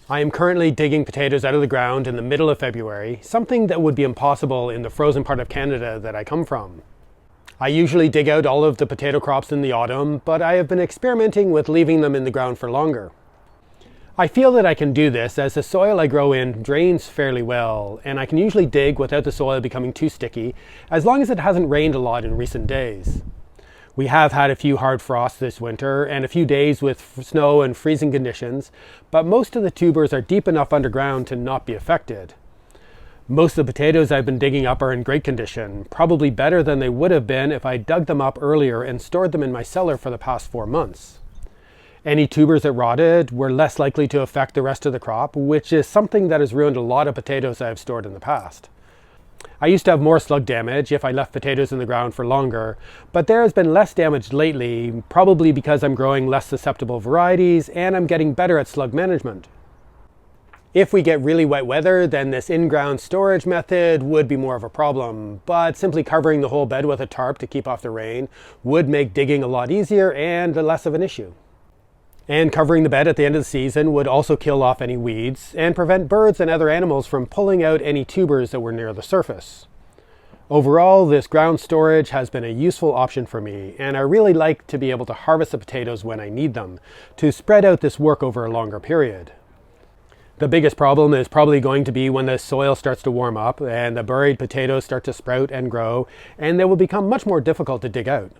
I am currently digging potatoes out of the ground in the middle of February, something that would be impossible in the frozen part of Canada that I come from. I usually dig out all of the potato crops in the autumn, but I have been experimenting with leaving them in the ground for longer. I feel that I can do this as the soil I grow in drains fairly well, and I can usually dig without the soil becoming too sticky, as long as it hasn't rained a lot in recent days. We have had a few hard frosts this winter and a few days with snow and freezing conditions, but most of the tubers are deep enough underground to not be affected. Most of the potatoes I've been digging up are in great condition, probably better than they would have been if I dug them up earlier and stored them in my cellar for the past 4 months. Any tubers that rotted were less likely to affect the rest of the crop, which is something that has ruined a lot of potatoes I've stored in the past. I used to have more slug damage if I left potatoes in the ground for longer, but there has been less damage lately, probably because I'm growing less susceptible varieties and I'm getting better at slug management. If we get really wet weather, then this in-ground storage method would be more of a problem, but simply covering the whole bed with a tarp to keep off the rain would make digging a lot easier and less of an issue. And covering the bed at the end of the season would also kill off any weeds and prevent birds and other animals from pulling out any tubers that were near the surface. Overall, this ground storage has been a useful option for me, and I really like to be able to harvest the potatoes when I need them, to spread out this work over a longer period. The biggest problem is probably going to be when the soil starts to warm up and the buried potatoes start to sprout and grow, and they will become much more difficult to dig out.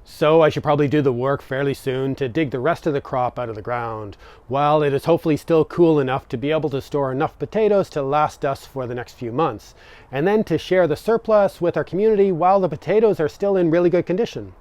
So I should probably do the work fairly soon to dig the rest of the crop out of the ground, while it is hopefully still cool enough to be able to store enough potatoes to last us for the next few months, and then to share the surplus with our community while the potatoes are still in really good condition.